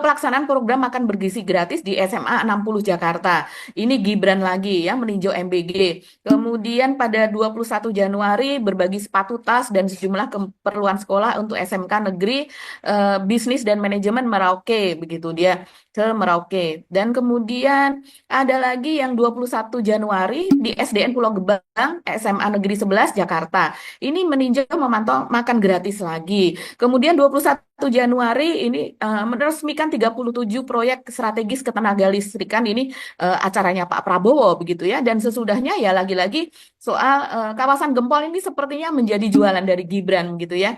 pelaksanaan program makan bergizi gratis di SMA 60 Jakarta. Ini Gibran lagi ya meninjau MBG. Kemudian pada 21 Januari berbagi sepatu tas dan sejumlah keperluan sekolah untuk SMK negeri bisnis dan manajemen Merauke begitu dia ke Merauke. Dan kemudian ada lagi yang 21 Januari di SDN Pulau Gebang SMA Negeri 11 Jakarta. Ini meninjau memantau makan gratis lagi. Kemudian 21 Januari ini meresmikan 37 proyek strategis ketenaga listrikan ini acaranya Pak Prabowo begitu ya. Dan sesudahnya ya lagi-lagi soal kawasan Gempol ini sepertinya menjadi jualan dari Gibran gitu ya.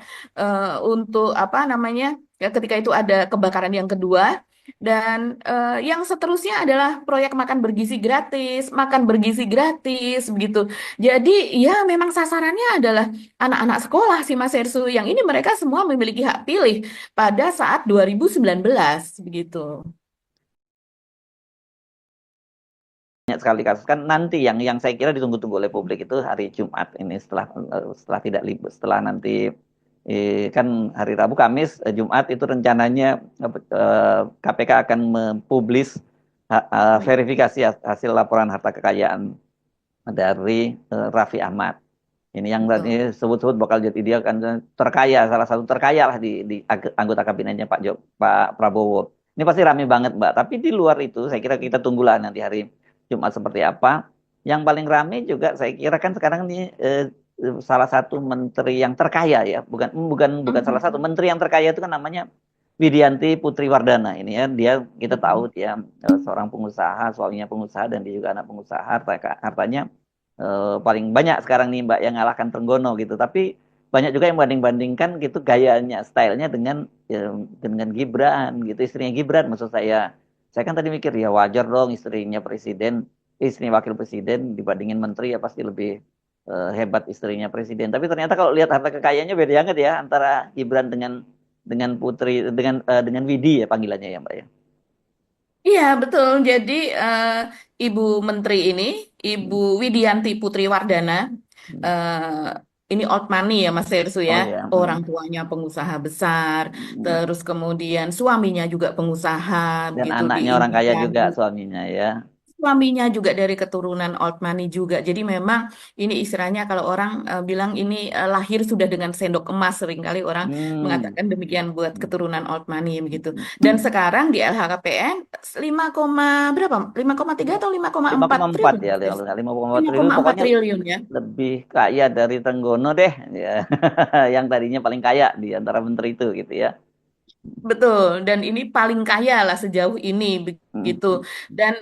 Untuk apa namanya? Ya, ketika itu ada kebakaran yang kedua dan yang seterusnya adalah proyek makan bergizi gratis begitu. Jadi ya memang sasarannya adalah anak-anak sekolah sih Mas Hersu. Yang ini mereka semua memiliki hak pilih pada saat 2019 begitu. Banyak sekali kasus kan nanti yang saya kira ditunggu-tunggu oleh publik itu hari Jumat ini setelah tidak libur setelah nanti kan hari Rabu Kamis Jumat itu rencananya KPK akan mempublis verifikasi hasil laporan harta kekayaan dari Raffi Ahmad. Ini yang Betul. sebut-sebut bakal jadi dia kan terkaya, salah satu terkaya lah di anggota kabinetnya Pak Prabowo. Ini pasti rame banget Mbak. Tapi di luar itu saya kira kita tunggulah nanti hari Jumat seperti apa. Yang paling rame juga saya kira kan sekarang ini salah satu menteri yang terkaya ya, bukan salah satu Mhm. menteri yang terkaya itu kan namanya Widianti Putri Wardana. Ini ya dia kita tahu Mhm. dia seorang pengusaha, suaminya pengusaha dan dia juga anak pengusaha, hartanya paling banyak sekarang nih Mbak yang ngalahkan Trenggono gitu. Tapi banyak juga yang banding-bandingkan gitu gayanya, stylenya dengan Gibran gitu, istrinya Gibran maksud saya. Saya kan tadi mikir ya wajar dong istrinya presiden, istri wakil presiden dibandingin menteri ya pasti lebih hebat istrinya presiden. Tapi ternyata kalau lihat harta kekayaannya beda banget ya antara Gibran dengan Putri dengan Widi ya panggilannya ya Mbak ya. Iya, betul. Jadi Ibu Menteri ini, Ibu Hmm. Widianti Putri Wardana, Hmm. ini old money ya Mas Hersu ya. Oh ya. Orang tuanya pengusaha besar, Hmm. terus kemudian suaminya juga pengusaha, Dan begitu di anaknya orang kaya juga Indramayu. suaminya ya. Suaminya juga dari keturunan old money juga. Jadi memang ini istilahnya kalau orang bilang ini lahir sudah dengan sendok emas. Seringkali orang Hmm. mengatakan demikian buat keturunan old money begitu. Dan Hmm. sekarang di LHKPN 5, berapa? 5,3 atau 5,4 5,4 triliun? ya, Mas Des? 5,4 lima koma triliun empat pokoknya triliun ya. lebih kaya dari Trenggono deh ya. Yang tadinya paling kaya di antara menteri itu gitu ya. Betul, dan ini paling kaya lah sejauh ini Hmm. begitu. Dan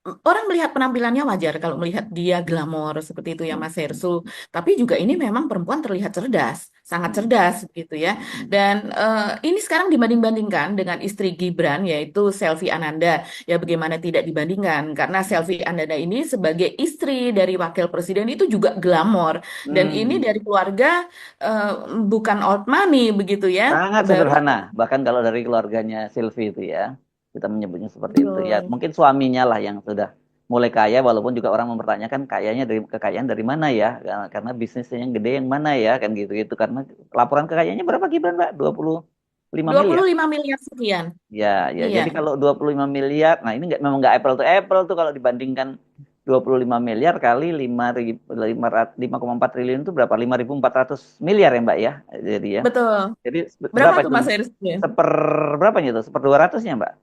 orang melihat penampilannya wajar kalau melihat dia glamor seperti itu ya Hmm. Mas Hersu. Tapi juga ini memang perempuan terlihat cerdas, sangat Hmm. cerdas gitu ya. Hmm. Dan ini sekarang dibanding-bandingkan dengan istri Gibran yaitu Selvi Ananda. Ya bagaimana tidak dibandingkan? Karena Selvi Ananda ini sebagai istri dari wakil presiden itu juga glamor. Dan ini Hmm. dari keluarga eh, bukan old money begitu ya. Sangat Baru sederhana, bahkan kalau dari keluarganya Sylvie itu ya, kita menyebutnya seperti itu ya. betul. Mungkin suaminya lah yang sudah mulai kaya, walaupun juga orang mempertanyakan kekayaan dari mana ya, karena bisnisnya yang gede yang mana ya, kan gitu itu. Karena laporan kekayaannya berapa Gibran Mbak? 25 dua miliar. puluh lima miliar sekian. Ya, ya. Iya, Jadi kalau 25 miliar, nah ini memang nggak apple to apple tuh kalau dibandingkan 25 miliar kali 5,4 triliun itu berapa? 5.400 miliar ya Mbak ya. Jadi ya. betul. Jadi Berapa berapa tuh itu? Mas Heris? Seper berapanya itu? Seper 200-nya Mbak?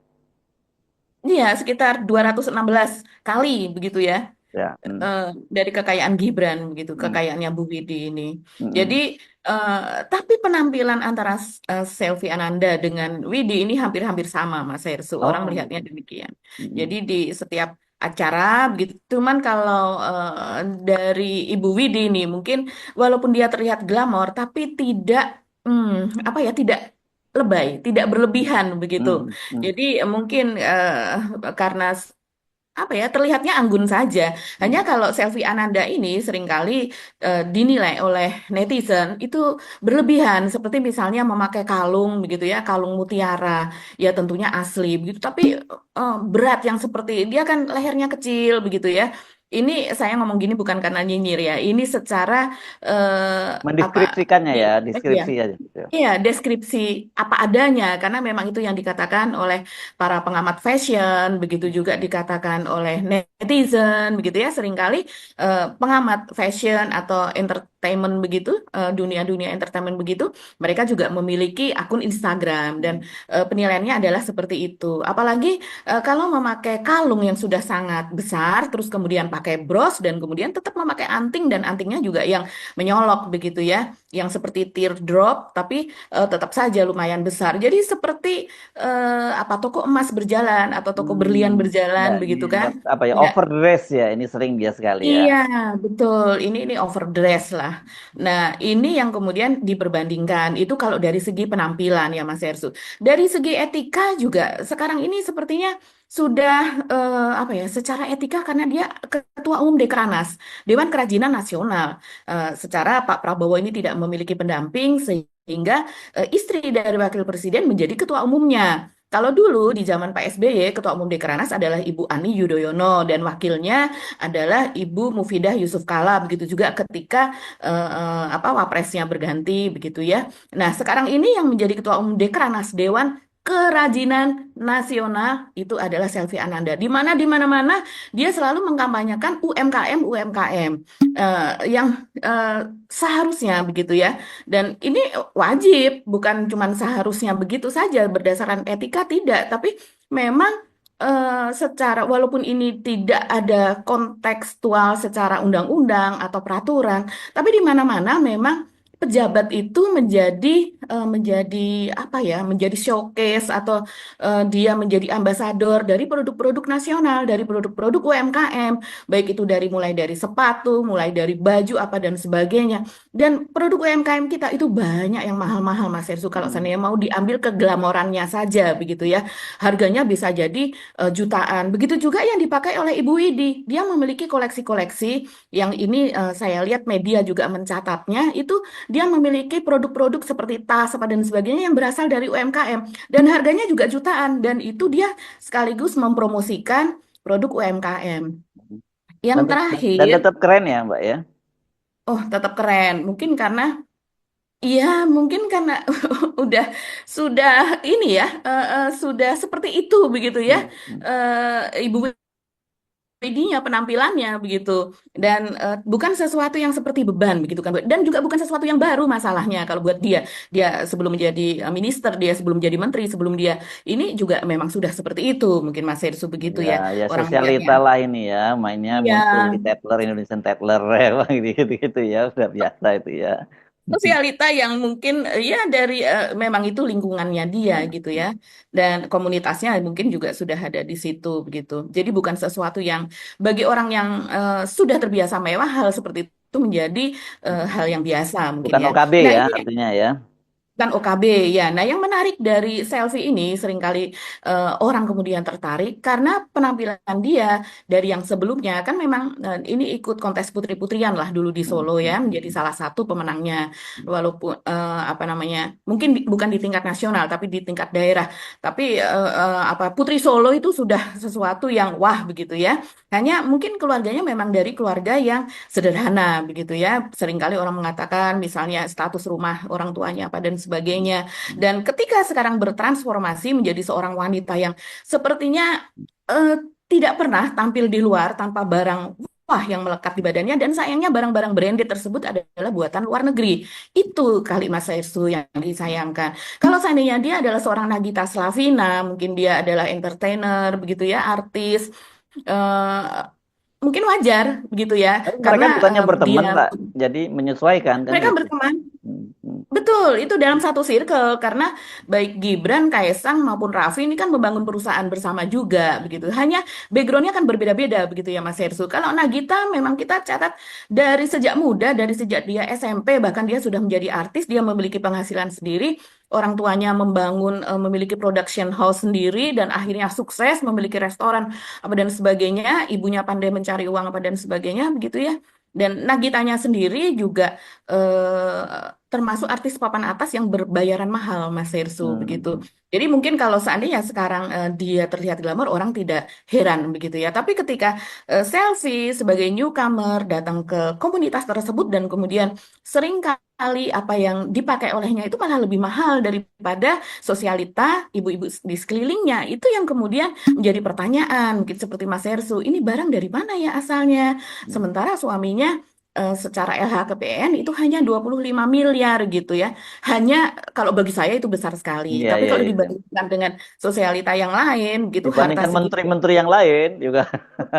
Iya, sekitar 216 kali begitu ya. Ya. Hmm. eh, dari kekayaan Gibran begitu, Hmm. kekayaannya Bu Widi ini. Jadi Hmm. eh, tapi penampilan antara Selvi Ananda dengan Widi ini hampir-hampir sama Mas Hersu. Orang Oh. melihatnya demikian. Hmm. Jadi di setiap acara begitu, cuman kalau dari Ibu Widi ini mungkin walaupun dia terlihat glamor, tapi tidak apa ya, tidak lebay, tidak berlebihan begitu. Hmm. Hmm. Jadi mungkin karena apa ya terlihatnya anggun saja. Hanya Hmm. kalau selfie Ananda ini seringkali dinilai oleh netizen itu berlebihan, seperti misalnya memakai kalung begitu ya, kalung mutiara, ya tentunya asli begitu. Tapi berat yang seperti dia kan lehernya kecil begitu ya. ini saya ngomong gini bukan karena nyinyir ya. Ini secara apa? Mendeskripsikannya ya, Ya, deskripsi aja gitu. iya, deskripsi apa adanya, karena memang itu yang dikatakan oleh para pengamat fashion, begitu juga dikatakan oleh netizen, begitu ya. Seringkali pengamat fashion atau entertainment begitu, dunia-dunia entertainment begitu, mereka juga memiliki akun Instagram dan penilaiannya adalah seperti itu. Apalagi kalau memakai kalung yang sudah sangat besar, terus kemudian pakai bros dan kemudian tetap memakai anting dan antingnya juga yang menyolok begitu ya, yang seperti teardrop tapi tetap saja lumayan besar. Jadi seperti apa toko emas berjalan atau toko berlian berjalan begitu kan? Apa ya, Nggak, overdress ya, ini sering dia sekali ya. iya betul. Ini overdress lah. Nah ini yang kemudian diperbandingkan itu kalau dari segi penampilan ya Mas Ersu. Dari segi etika juga sekarang ini sepertinya sudah apa ya secara etika karena dia Ketua Umum Dekranas Dewan Kerajinan Nasional. Secara Pak Prabowo ini tidak memiliki pendamping sehingga istri dari Wakil Presiden menjadi ketua umumnya. Kalau dulu di zaman Pak SBY, Ketua Umum Dekranas adalah Ibu Ani Yudhoyono dan wakilnya adalah Ibu Mufidah Yusuf Kala. Begitu juga ketika apa wapresnya berganti begitu ya. Nah, sekarang ini yang menjadi Ketua Umum Dekranas Dewan Kerajinan Nasional itu adalah Selvi Ananda. Di mana-mana dia selalu mengkampanyekan UMKM yang seharusnya begitu ya. Dan ini wajib, bukan cuma seharusnya begitu saja berdasarkan etika tidak, tapi memang secara walaupun ini tidak ada kontekstual secara undang-undang atau peraturan, tapi di mana-mana memang pejabat itu menjadi apa ya, menjadi showcase atau dia menjadi ambasador dari produk-produk nasional, dari produk-produk UMKM, baik itu dari mulai dari sepatu, mulai dari baju apa dan sebagainya. Dan produk UMKM kita itu banyak yang mahal-mahal Mas Ersu kalau Hmm. seandainya mau diambil keglamorannya saja begitu ya. Harganya bisa jadi jutaan. Begitu juga yang dipakai oleh Ibu Widi. Dia memiliki koleksi-koleksi yang ini saya lihat media juga mencatatnya itu dia memiliki produk-produk seperti tas apa dan sebagainya yang berasal dari UMKM dan harganya juga jutaan dan itu dia sekaligus mempromosikan produk UMKM. Yang Dan terakhir, tetap keren ya Mbak ya. oh tetap keren. Mungkin karena iya, mungkin karena udah sudah ini ya, sudah seperti itu begitu ya, Hmm. Hmm. Ibu Widinya penampilannya begitu dan bukan sesuatu yang seperti beban begitu kan dan juga bukan sesuatu yang baru masalahnya kalau buat dia sebelum menjadi minister dia sebelum menjadi menteri sebelum dia ini juga memang sudah seperti itu mungkin Mas Hersu begitu Ya, ya ya orang sosialita melihatnya lah ini ya, mainnya iya muncul di Tatler, Indonesian Tatler, emang gitu-gitu ya, udah biasa itu ya. sosialita yang mungkin ya dari memang itu lingkungannya dia gitu ya dan komunitasnya mungkin juga sudah ada di situ begitu jadi bukan sesuatu yang bagi orang yang sudah terbiasa mewah hal seperti itu menjadi hal yang biasa mungkin Bukan ya OKB nah ya ini artinya ya. kan OKB ya. Nah, yang menarik dari selfie ini seringkali orang kemudian tertarik karena penampilan dia dari yang sebelumnya kan memang ini ikut kontes putri-putrian lah dulu di Hmm. Solo ya Hmm. menjadi salah satu pemenangnya walaupun apa namanya mungkin bukan di tingkat nasional tapi di tingkat daerah. Tapi apa Putri Solo itu sudah sesuatu yang wah begitu ya. Hanya mungkin keluarganya memang dari keluarga yang sederhana begitu ya. Seringkali orang mengatakan misalnya status rumah orang tuanya apa dan sebagainya. Dan ketika sekarang bertransformasi menjadi seorang wanita yang sepertinya eh, tidak pernah tampil di luar tanpa barang wah yang melekat di badannya dan sayangnya barang-barang branded tersebut adalah buatan luar negeri. Itu kalimat Sesu yang disayangkan. Kalau seandainya dia adalah seorang Nagita Slavina, mungkin dia adalah entertainer begitu ya, artis eh, mungkin wajar begitu ya Tapi karena mereka bukannya dia berteman, Mbak. Jadi menyesuaikan kan mereka gitu. berteman. Hmm. Hmm. Betul, itu dalam satu circle karena baik Gibran, Kaesang maupun Raffi ini kan membangun perusahaan bersama juga begitu. Hanya backgroundnya kan berbeda-beda begitu ya Mas Hersu. Kalau Nagita memang kita catat dari sejak muda, dari sejak dia SMP bahkan dia sudah menjadi artis, dia memiliki penghasilan sendiri. Orang tuanya membangun, memiliki production house sendiri dan akhirnya sukses memiliki restoran apa dan sebagainya. Ibunya pandai mencari uang apa dan sebagainya begitu ya. Dan Nagitanya sendiri juga termasuk artis papan atas yang berbayaran mahal, Mas Hersu, begitu. Hmm. Jadi mungkin kalau seandainya sekarang dia terlihat glamor, orang tidak heran begitu ya. Tapi ketika selfie sebagai newcomer datang ke komunitas tersebut dan kemudian seringkali apa yang dipakai olehnya itu malah lebih mahal daripada sosialita ibu-ibu di sekelilingnya. Itu yang kemudian menjadi pertanyaan, mungkin seperti Mas Hersu, ini barang dari mana ya asalnya? Sementara suaminya secara LHKPN itu hanya 25 miliar gitu ya. Hanya kalau bagi saya itu besar sekali. Iya, Tapi iya, kalau iya. dibandingkan dengan sosialita yang lain gitu harta Dibandingkan segitu. menteri-menteri yang lain juga.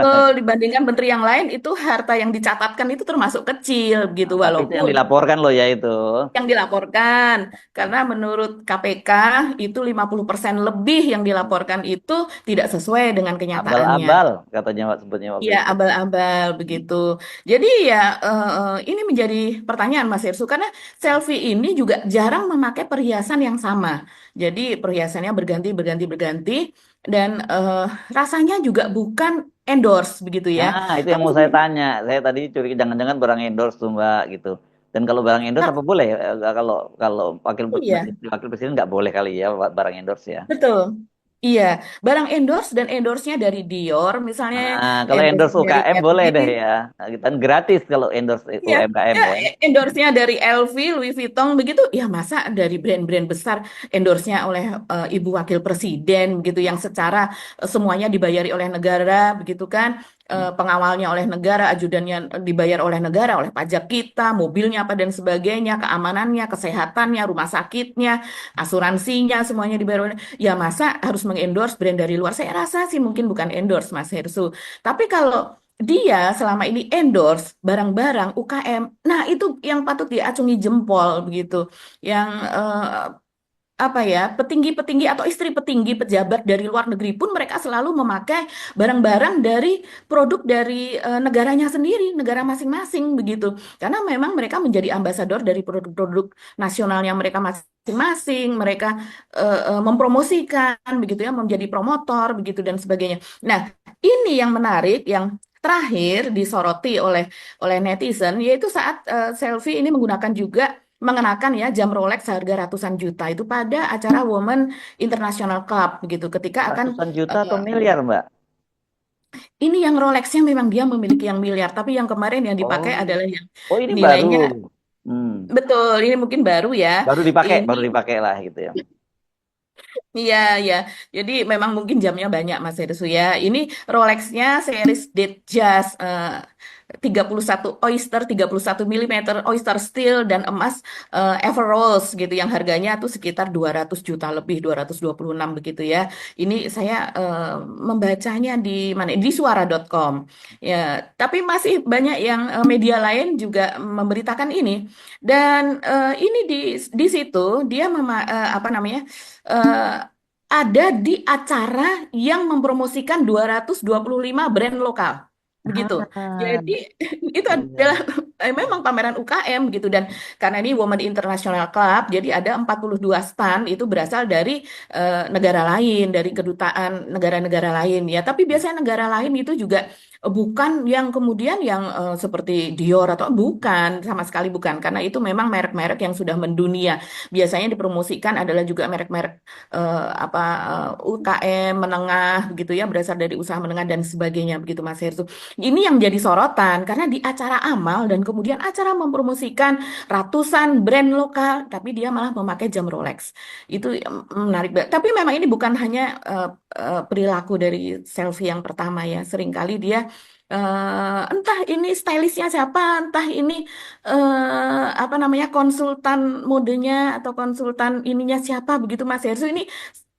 Betul, dibandingkan menteri yang lain itu harta yang dicatatkan itu termasuk kecil gitu Nah, tapi itu yang walaupun dilaporkan loh ya itu. yang dilaporkan karena menurut KPK itu 50% lebih yang dilaporkan itu tidak sesuai dengan kenyataannya. Abal-abal katanya Pak sebutnya waktu Ya, itu. abal-abal begitu. Jadi ya ini menjadi pertanyaan Mas Irsu karena selfie ini juga jarang memakai perhiasan yang sama. Jadi perhiasannya berganti, berganti, berganti dan rasanya juga bukan endorse begitu ya. Nah, itu yang Tapi mau saya tanya. Saya tadi curiga jangan-jangan barang endorse tuh Mbak gitu. Dan kalau barang endorse tapi apa boleh? Kalau kalau iya. wakil presiden nggak boleh kali ya barang endorse ya. Betul. Iya, barang endorse dan endorse-nya dari Dior, misalnya Nah, kalau endorse endorse dari UKM boleh LV, deh ya. Nah, kan gratis kalau endorse iya, UMKM ya, ya. endorse-nya dari LV, Louis Vuitton begitu, ya masa dari brand-brand besar endorse-nya oleh Ibu Wakil Presiden begitu yang secara semuanya dibayari oleh negara begitu kan. Pengawalnya oleh negara, ajudannya dibayar oleh negara, oleh pajak kita, mobilnya apa dan sebagainya, keamanannya, kesehatannya, rumah sakitnya, asuransinya semuanya dibayar oleh. Ya masa harus mengendorse brand dari luar? Saya rasa sih mungkin bukan endorse Mas Hersu. Tapi kalau dia selama ini endorse barang-barang UKM, nah itu yang patut diacungi jempol begitu. Yang apa ya, petinggi-petinggi atau istri petinggi pejabat dari luar negeri pun mereka selalu memakai barang-barang dari produk dari negaranya sendiri, negara masing-masing begitu. Karena memang mereka menjadi ambasador dari produk-produk nasionalnya mereka masing-masing, mereka mempromosikan begitu ya, menjadi promotor begitu dan sebagainya. Nah, ini yang menarik yang terakhir disoroti oleh netizen yaitu saat selfie ini menggunakan juga mengenakan ya jam Rolex seharga ratusan juta itu pada acara Women International Club begitu ketika akan Ratusan juta atau eh, miliar, Mbak? ini yang Rolexnya memang dia memiliki yang miliar tapi yang kemarin yang dipakai Oh, adalah yang oh ini baru. nilainya Hmm. betul ini mungkin baru ya ini Baru dipakai lah gitu ya. iya ya jadi memang mungkin jamnya banyak Mas Herusu ya ini Rolexnya series Datejust 31 Oyster 31 milimeter Oyster Steel dan emas Everose gitu yang harganya tuh sekitar 200 juta lebih 226 begitu ya. Ini saya membacanya di mana? Di suara.com. Ya, tapi masih banyak yang media lain juga memberitakan ini dan ini di situ dia apa namanya? eh, ada di acara yang mempromosikan 225 brand lokal begitu. Ah, Jadi itu adalah iya. memang pameran UKM gitu dan karena ini Women International Club, jadi ada 42 stand itu berasal dari negara lain, dari kedutaan negara-negara lain ya. Tapi biasanya negara lain itu juga bukan yang kemudian yang seperti Dior atau bukan sama sekali bukan karena itu memang merek-merek yang sudah mendunia. Biasanya dipromosikan adalah juga merek-merek apa UKM menengah gitu ya berasal dari usaha menengah dan sebagainya begitu Mas Hersu. Ini yang jadi sorotan karena di acara amal dan kemudian acara mempromosikan ratusan brand lokal, tapi dia malah memakai jam Rolex. Itu menarik banget. Tapi memang ini bukan hanya perilaku dari selfie yang pertama ya. Seringkali dia entah ini stylistnya siapa, entah ini apa namanya konsultan modenya atau konsultan ininya siapa begitu Mas Hersu ini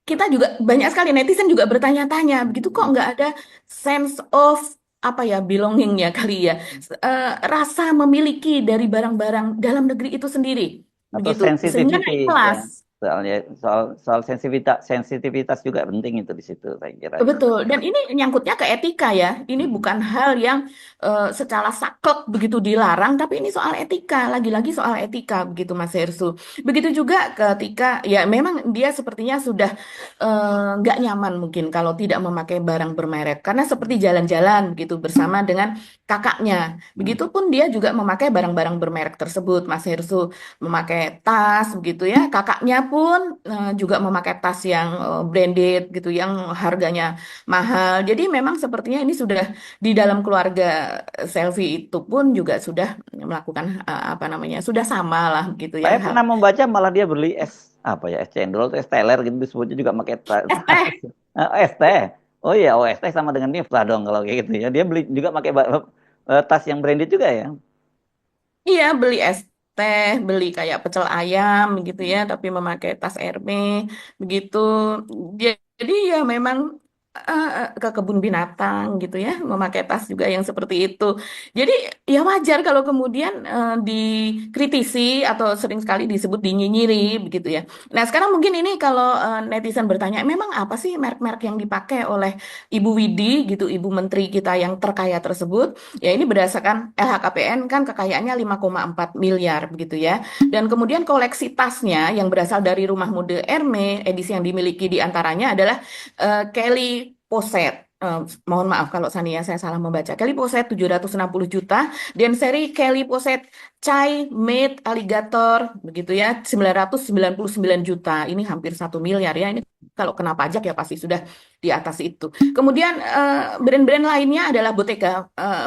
kita juga banyak sekali netizen juga bertanya-tanya begitu kok nggak ada sense of apa ya belongingnya kali ya rasa memiliki dari barang-barang dalam negeri itu sendiri Atau begitu sehingga naik sensitivity kelas ya. Soalnya soal sensitivitas juga penting itu di situ saya kira ya. Betul, dan ini nyangkutnya ke etika ya. Ini Mm-mm. bukan hal yang secara saklek begitu dilarang, tapi ini soal etika, lagi-lagi soal etika begitu Mas Hersu. Begitu juga ketika ya memang dia sepertinya sudah nggak nyaman mungkin kalau tidak memakai barang bermerek, karena seperti jalan-jalan gitu bersama dengan kakaknya. Mm. Begitupun dia juga memakai barang-barang bermerek tersebut, Mas Hersu, memakai tas begitu ya. Kakaknya pun juga memakai tas yang branded gitu, yang harganya mahal. Jadi memang sepertinya ini sudah di dalam keluarga selfie itu pun juga sudah melakukan apa namanya, sudah sama lah gitu ya. Saya pernah membaca malah dia beli es apa ya, es cendol atau es teler gitu disebutnya juga pakai tas. Eh, Es teh. Oh iya, oh es teh sama dengan Miftah dong kalau kayak gitu ya. Dia beli juga pakai tas yang branded juga ya. iya, beli es teh, beli kayak pecel ayam gitu ya, tapi memakai tas Hermes begitu. Jadi ya memang ke kebun binatang gitu ya, memakai tas juga yang seperti itu. Jadi ya wajar kalau kemudian dikritisi atau sering sekali disebut dinyinyiri begitu ya. Nah sekarang mungkin ini kalau netizen bertanya, memang apa sih merek-merek yang dipakai oleh Ibu Widi gitu, Ibu Menteri kita yang terkaya tersebut? Ya ini berdasarkan LHKPN kan kekayaannya 5,4 miliar begitu ya. Dan kemudian koleksi tasnya yang berasal dari rumah mode Hermes, edisi yang dimiliki di antaranya adalah Kelly Posset. Mohon maaf kalau saya salah membaca. Kelly Posset 760 juta dan seri Kelly Posset Chai Made Alligator begitu ya 999 juta. Ini hampir 1 miliar ya. Ini kalau kena pajak ya pasti sudah di atas itu. Kemudian brand-brand lainnya adalah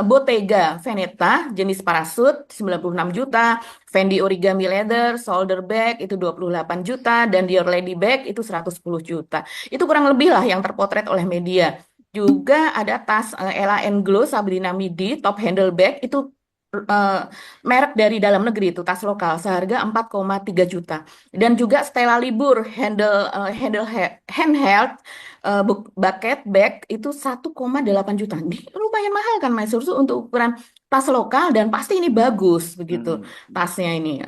Bottega Veneta jenis parasut 96 juta, Fendi Origami Leather shoulder bag itu 28 juta dan Dior Lady Bag itu 110 juta. Itu kurang lebih lah yang terpotret oleh media. Juga ada tas Ella Glow Sabrina Midi top handle bag itu eh, merek dari dalam negeri itu tas lokal seharga 4,3 juta. Dan juga Stella Libur handheld bucket bag itu 1,8 juta. Ini lumayan mahal kan Mas Sursu untuk ukuran tas lokal dan pasti ini bagus begitu Mm-mm. tasnya ini.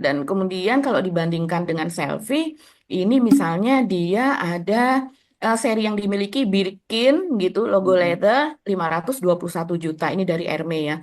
Dan kemudian kalau dibandingkan dengan selfie, ini misalnya dia ada seri yang dimiliki Birkin gitu, logo Mm-mm. leather 521 juta. Ini dari Hermes ya.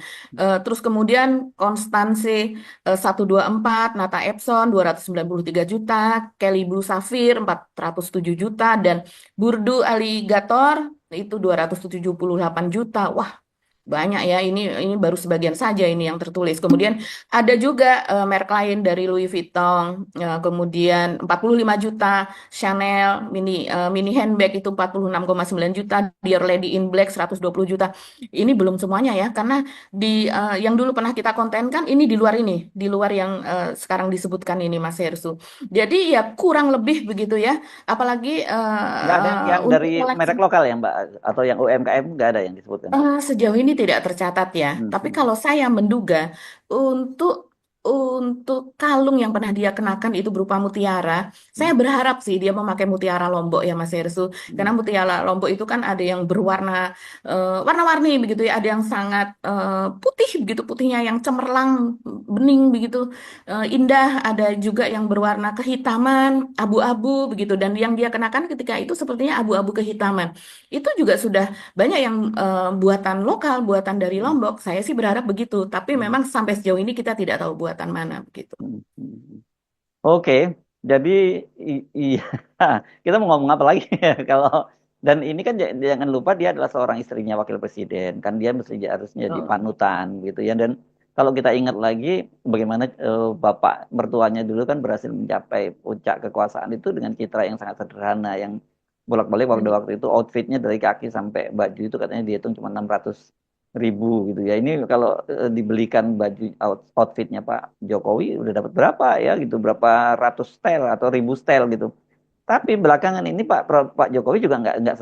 Terus kemudian Constance 124, Nata Epson 293 juta, Kelly Blue Sapphire 407 juta, dan Burdu Alligator itu 278 juta. Wah, banyak ya, ini baru sebagian saja ini yang tertulis. Kemudian ada juga merek lain dari Louis Vuitton, kemudian 45 juta, Chanel mini handbag itu 46,9 juta, Dior Lady in Black 120 juta. Ini belum semuanya ya, karena yang dulu pernah kita kontenkan ini di luar ini, di luar yang sekarang disebutkan ini Mas Hersu. Jadi ya kurang lebih begitu ya, apalagi Nggak ada yang untuk dari koleksi. merek lokal ya Mbak atau yang UMKM nggak ada yang disebutkan. Sejauh ini tidak tercatat ya, tapi Hmm. kalau saya menduga untuk untuk kalung yang pernah dia kenakan itu berupa mutiara, saya Hmm. berharap sih dia memakai mutiara Lombok ya Mas Hersu, karena Hmm. mutiara Lombok itu kan ada yang berwarna warna-warni begitu ya, ada yang sangat putih begitu, putihnya yang cemerlang, bening begitu, indah, ada juga yang berwarna kehitaman, abu-abu begitu, dan yang dia kenakan ketika itu sepertinya abu-abu kehitaman. Itu juga sudah banyak yang buatan lokal, buatan dari Hmm. Lombok. Saya sih berharap begitu, tapi Hmm. memang sampai sejauh ini kita tidak tahu buatan mana begitu. Hmm. Hmm. Oke, jadi iya kita mau ngomong apa lagi ya kalau dan ini kan jangan lupa dia adalah seorang istrinya wakil presiden kan dia mesti harusnya jadi Oh, panutan gitu ya dan kalau kita ingat lagi bagaimana bapak mertuanya dulu kan berhasil mencapai puncak kekuasaan itu dengan citra yang sangat sederhana yang bolak-balik waktu betul. waktu itu outfitnya dari kaki sampai baju itu katanya dihitung cuma 600.000 gitu ya. Ini kalau dibelikan baju outfitnya Pak Jokowi udah dapat berapa ya gitu, berapa ratus style atau ribu style gitu. Tapi belakangan ini Pak Jokowi juga nggak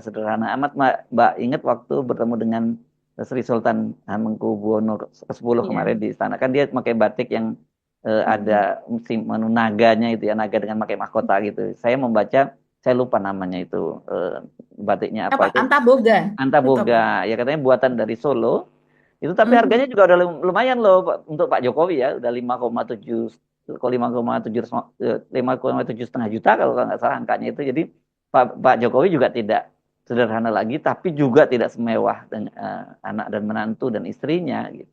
sederhana amat Mbak. Ingat waktu bertemu dengan Sri Sultan Hamengkubuwono ke-10 kemarin Iya. di istana kan dia pakai batik yang ada Mm-mm. naganya itu ya naga dengan pakai mahkota gitu. Saya membaca saya lupa namanya itu batiknya apa Apa? itu Antaboga. Itu Antaboga apa? ya katanya buatan dari Solo itu tapi harganya Mhm. juga udah lumayan loh untuk Pak Jokowi ya udah 5,7 kok 5,7 setengah juta kalau nggak salah angkanya itu. Jadi Pak Jokowi juga tidak sederhana lagi, tapi juga tidak semewah dengan anak dan menantu dan istrinya gitu.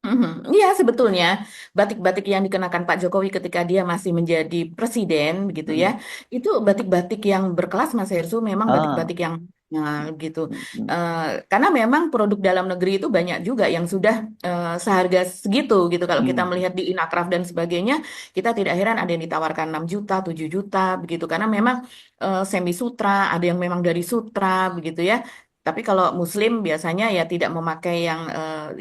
Mhm. Iya, sebetulnya batik-batik yang dikenakan Pak Jokowi ketika dia masih menjadi presiden, begitu ya, Hmm. itu batik-batik yang berkelas, Mas Hersu, memang Ah, batik-batik yang gitu. hmm, Eh, karena memang produk dalam negeri itu banyak juga yang sudah seharga segitu, gitu. Kalau kita hmm, melihat di Inakraf dan sebagainya, kita tidak heran ada yang ditawarkan 6 juta, 7 juta, begitu. Karena memang semi sutra, ada yang memang dari sutra, begitu ya. Tapi kalau Muslim biasanya ya tidak memakai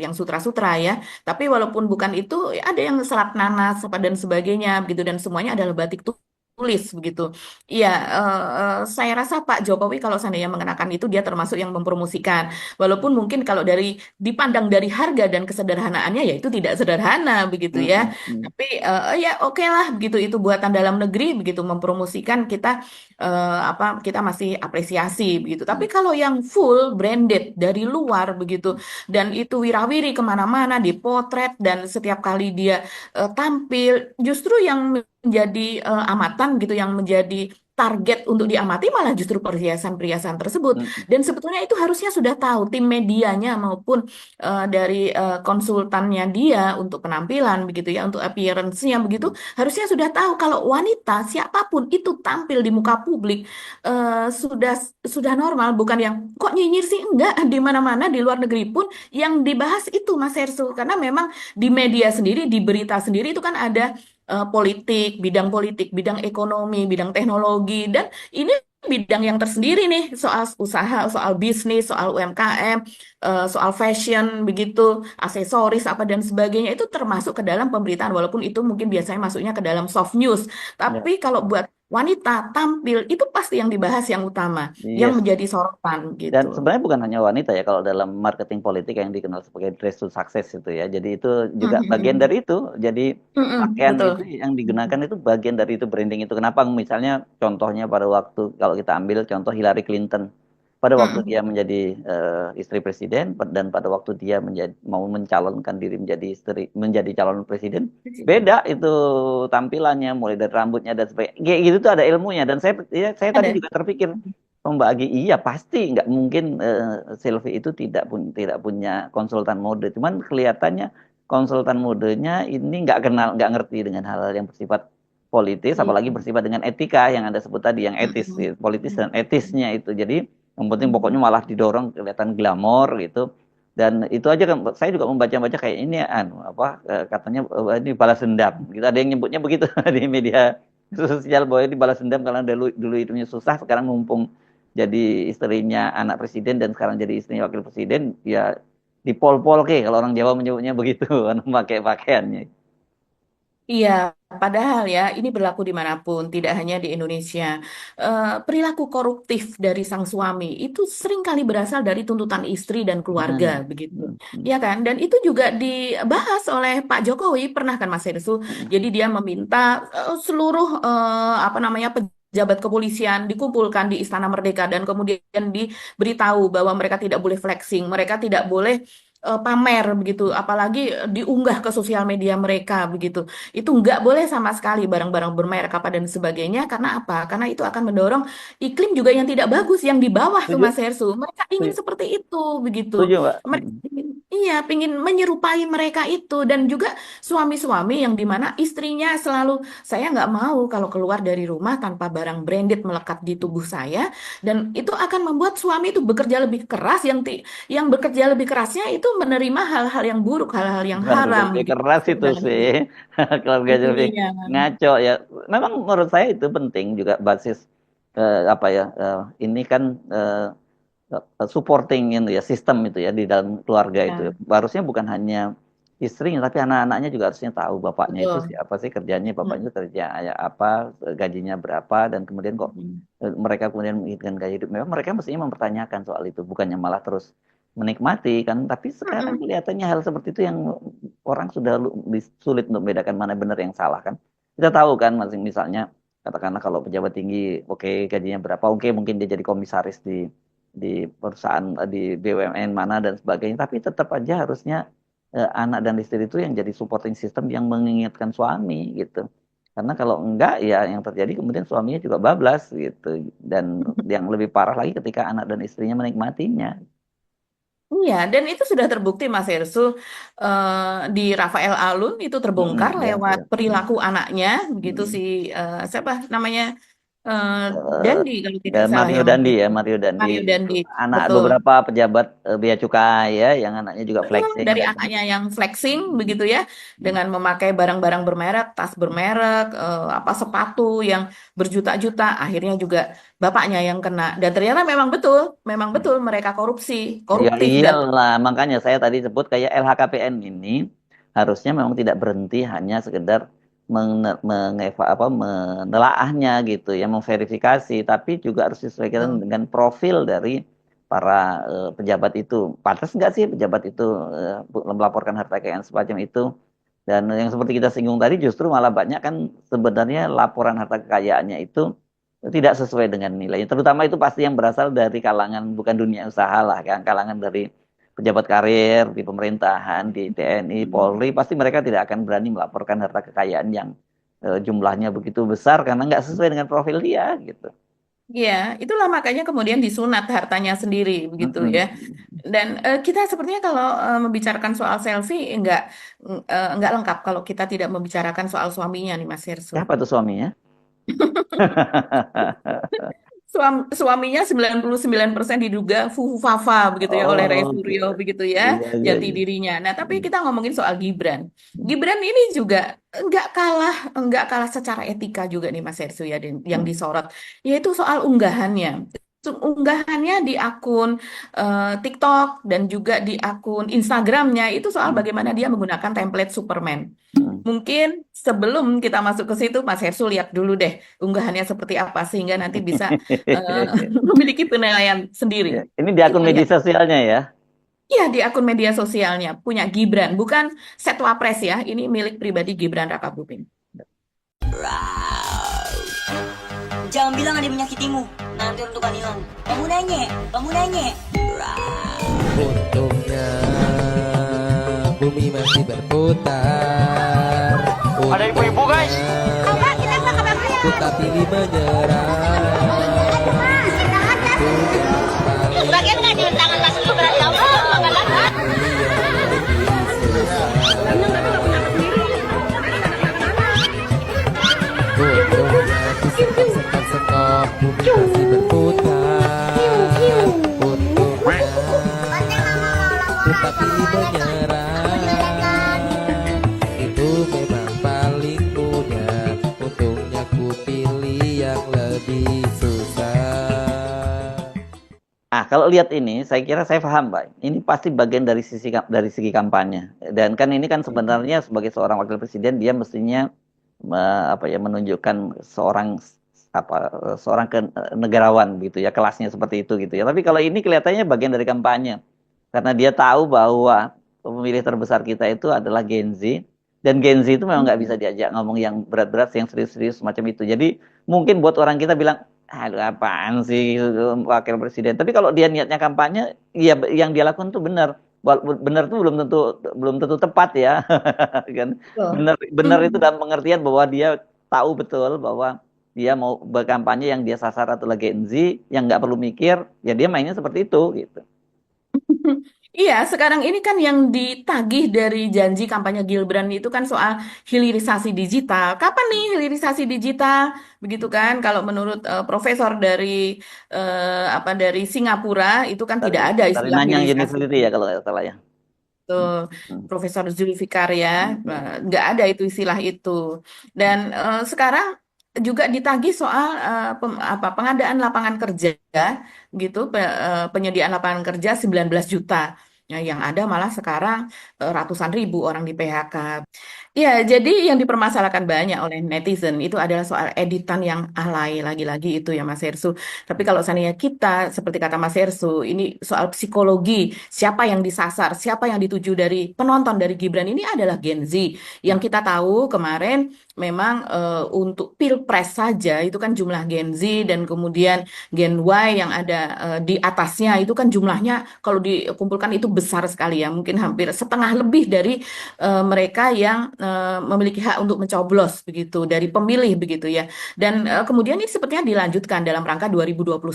yang sutra-sutra ya. Tapi walaupun bukan itu, ya ada yang selat nanas apa dan sebagainya begitu dan semuanya adalah batik tulis begitu. Iya, saya rasa Pak Jokowi kalau seandainya mengenakan itu dia termasuk yang mempromosikan. Walaupun mungkin kalau dipandang dari harga dan kesederhanaannya ya itu tidak sederhana begitu hmm, ya. hmm, hmm, Tapi ya oke lah begitu itu buatan dalam negeri begitu mempromosikan kita kita masih apresiasi begitu. Tapi hmm, kalau yang full branded dari luar begitu dan itu wirawiri kemana-mana dipotret dan setiap kali dia tampil justru yang menjadi amatan gitu yang menjadi target untuk diamati malah justru perhiasan-perhiasan tersebut hmm, hmm, dan sebetulnya itu harusnya sudah tahu tim medianya maupun dari konsultannya dia untuk penampilan begitu ya untuk appearance-nya begitu hmm. harusnya sudah tahu kalau wanita siapapun itu tampil di muka publik sudah normal bukan yang kok nyinyir sih enggak di mana-mana di luar negeri pun yang dibahas itu Mas Hersu karena memang di media sendiri di berita sendiri itu kan ada politik, bidang ekonomi, bidang teknologi dan ini bidang yang tersendiri nih soal usaha, soal bisnis, soal UMKM, soal fashion begitu, aksesoris apa dan sebagainya itu termasuk ke dalam pemberitaan walaupun itu mungkin biasanya masuknya ke dalam soft news. Ya, Tapi kalau buat wanita tampil itu pasti yang dibahas yang utama, yang yes. menjadi sorotan Dan gitu. sebenarnya bukan hanya wanita ya kalau dalam marketing politik yang dikenal sebagai dress to success itu ya. Jadi itu juga bagian Mhm. dari itu. Jadi Mhm, pakaian betul. itu yang digunakan itu bagian dari itu branding itu. Kenapa? Misalnya contohnya pada waktu kalau kita ambil contoh Hillary Clinton pada waktu dia Mhm. menjadi istri presiden dan pada waktu dia mau mencalonkan diri menjadi calon presiden beda itu tampilannya mulai dari rambutnya dan sebagainya. Kayak gitu tuh ada ilmunya dan saya tadi Ada. juga terpikir membagi iya pasti nggak mungkin Sylvie itu tidak punya konsultan mode cuman kelihatannya konsultan modenya ini nggak ngerti dengan hal-hal yang bersifat politis apalagi Iya. bersifat dengan etika yang Anda sebut tadi yang etis Mhm. politis dan etisnya itu jadi yang penting pokoknya Mhm. malah didorong kelihatan glamor gitu dan itu aja kan saya juga membaca-baca kayak ini apa katanya ini balas dendam gitu ada yang nyebutnya begitu di media sosial bahwa ini balas dendam karena dulu dulu hidupnya susah sekarang mumpung jadi istrinya anak presiden dan sekarang jadi istrinya wakil presiden ya dipol-pol ke kalau orang Jawa menyebutnya begitu pakai pakaiannya. Iya, padahal ya ini berlaku dimanapun, tidak hanya di Indonesia. Perilaku koruptif dari sang suami itu seringkali berasal dari tuntutan istri dan keluarga, Hmm. begitu. Hmm. Hmm. Ya kan? Dan itu juga dibahas oleh Pak Jokowi, pernah kan Mas Herssu? Hmm. Jadi dia meminta seluruh apa namanya pejabat kepolisian dikumpulkan di Istana Merdeka dan kemudian diberitahu bahwa mereka tidak boleh flexing, mereka tidak boleh pamer begitu, apalagi diunggah ke sosial media mereka begitu. Itu nggak boleh sama sekali barang-barang bermerek apa dan sebagainya. Karena apa? Karena itu akan mendorong iklim juga yang tidak bagus yang di bawah tuh Setuju? Mas Hersu. Mereka ingin Setuju, seperti itu begitu. setuju, Mbak. Mereka iya, ingin menyerupai mereka itu dan juga suami-suami yang dimana istrinya selalu saya nggak mau kalau keluar dari rumah tanpa barang branded melekat di tubuh saya dan itu akan membuat suami itu bekerja lebih keras yang bekerja lebih kerasnya itu menerima hal-hal yang buruk, hal-hal yang Bukan kerja haram lebih begitu. keras itu Sedangkan sih. Kalau kerja itu lebih dia. ngaco ya. Memang menurut saya itu penting juga basis apa ya? Ini kan supporting itu ya sistem itu ya di dalam keluarga itu. Ya, Harusnya bukan hanya istrinya tapi anak-anaknya juga harusnya tahu bapaknya itu betul. siapa sih kerjanya, bapaknya Hmm. itu kerja ya apa, gajinya berapa dan kemudian kok Hmm. mereka kemudian menginginkan gaya hidup. Memang mereka mestinya mempertanyakan soal itu, bukannya malah terus menikmati kan. Tapi sekarang Mm-mm. kelihatannya hal seperti itu yang orang sudah sulit untuk membedakan mana benar yang salah kan. Kita tahu kan masing misalnya katakanlah kalau pejabat tinggi oke gajinya berapa, oke mungkin dia jadi komisaris di perusahaan di BUMN mana dan sebagainya, tapi tetap aja harusnya anak dan istri itu yang jadi supporting system yang mengingatkan suami gitu. Karena kalau enggak ya yang terjadi kemudian suaminya juga bablas gitu. Dan yang lebih parah lagi ketika anak dan istrinya menikmatinya. Iya, dan itu sudah terbukti Mas Hersu, di Rafael Alun itu terbongkar Ya, lewat ya. perilaku anaknya, begitu Mm. si siapa namanya, eh, Eh, Dandi kalau tidak salah Mario yang waktu Dandi itu. ya, Mario Dandi Mario itu Dandi, anak betul. beberapa pejabat bea cukai ya, yang anaknya juga Betul, flexing dari dan anaknya yang flexing begitu ya, dengan memakai barang-barang bermerek, tas bermerek, apa sepatu yang berjuta-juta, akhirnya juga bapaknya yang kena. Dan ternyata memang betul mereka ya koruptif dan iyalah, makanya saya tadi sebut kayak LHKPN ini harusnya memang tidak berhenti hanya sekedar menelaahnya gitu ya, memverifikasi, tapi juga harus disesuaikan betul. dengan profil dari para pejabat itu. Pantas nggak sih pejabat itu melaporkan harta kekayaan semacam itu? Dan yang seperti kita singgung tadi justru malah banyak kan sebenarnya laporan harta kekayaannya itu tidak sesuai dengan nilainya. Terutama itu pasti yang berasal dari kalangan bukan dunia usaha lah, kan kalangan dari pejabat karir di pemerintahan, di TNI, Polri, pasti mereka tidak akan berani melaporkan harta kekayaan yang jumlahnya begitu besar karena nggak sesuai dengan profil dia gitu. Iya, itulah makanya kemudian disunat hartanya sendiri begitu ya. Mm-mm. Dan kita sepertinya kalau membicarakan soal selfie enggak lengkap kalau kita tidak membicarakan soal suaminya nih Mas Hersu. Siapa tuh suaminya? Suaminya 99% diduga fufu fafa begitu ya oleh Ray Oh, oke. Suryo begitu ya, Iya, iya, jati iya. dirinya. Nah, tapi Mm. kita ngomongin soal Gibran. Mm. Gibran ini juga enggak kalah secara etika juga nih Mas Hersu ya yang Mm. disorot, yaitu soal unggahannya. Unggahannya di akun TikTok dan juga di akun Instagramnya itu soal Mm. bagaimana dia menggunakan template Superman. Mm. Mungkin sebelum kita masuk ke situ, Mas Hersu lihat dulu deh unggahannya seperti apa sehingga nanti bisa eh, memiliki penilaian sendiri. Ya, ini di Kita akun media lihat. sosialnya ya. Iya, di akun media sosialnya punya Gibran, bukan Set Wapres ya. Ini milik pribadi Gibran Rakabuming. Jangan bilang ada yang menyakitimu. Nanti untuk hilang. Kamu nanya, kamu nanya. Untungnya bumi masih berputar. Ada ibu-ibu guys. Ku tak pilih menyerah. Sebagian nggak cium tangan langsung berat Untungnya ku sekap-sekap bumi masih berputar. Untungnya ku tak pilih menyerah. Itu memang paling mudah. Untungnya ku pilih yang lebih susah. Ah, kalau lihat ini, saya kira saya paham, Pak. Ini pasti bagian dari segi kampanye. Dan kan ini kan sebenarnya sebagai seorang wakil presiden dia mestinya menunjukkan seorang negarawan gitu ya, kelasnya seperti itu gitu ya. Tapi kalau ini kelihatannya bagian dari kampanye. Karena dia tahu bahwa pemilih terbesar kita itu adalah Gen Z, dan Gen Z itu memang nggak bisa diajak ngomong yang berat-berat, yang serius-serius semacam itu. Jadi mungkin buat orang kita bilang, aduh apaan sih wakil presiden. Tapi kalau dia niatnya kampanye, ya yang dia lakukan tuh benar. Benar tuh belum tentu tepat ya, kan? Betul. Benar benar itu Hmm. dalam pengertian bahwa dia tahu betul bahwa dia mau berkampanye yang dia sasar adalah Gen Z, yang nggak perlu mikir, ya dia mainnya seperti itu gitu. Iya, sekarang ini kan yang ditagih dari janji kampanye Gibran itu kan soal hilirisasi digital. Kapan nih hilirisasi digital? Begitu kan? Kalau menurut profesor dari Singapura itu kan Dari tidak ada dari istilah Nanyang hilirisasi. University ya kalau nggak salah ya. Tuh, Hmm. Profesor Zulfikar ya, Hmm. nggak ada itu istilah itu. Dan sekarang juga ditagih soal pengadaan lapangan kerja, gitu, penyediaan lapangan kerja 19 juta. Ya, yang ada malah sekarang ratusan ribu orang di PHK. Ya, jadi yang dipermasalahkan banyak oleh netizen itu adalah soal editan yang alay lagi-lagi itu ya Mas Hersu. Tapi kalau seandainya kita, seperti kata Mas Hersu, ini soal psikologi, siapa yang disasar, siapa yang dituju dari penonton dari Gibran ini adalah Gen Z. Yang kita tahu kemarin memang untuk Pilpres saja itu kan jumlah Gen Z dan kemudian Gen Y yang ada di atasnya itu kan jumlahnya kalau dikumpulkan itu besar sekali ya, mungkin hampir setengah lebih dari mereka yang memiliki hak untuk mencoblos begitu dari pemilih begitu ya. Dan kemudian ini sepertinya dilanjutkan dalam rangka 2029.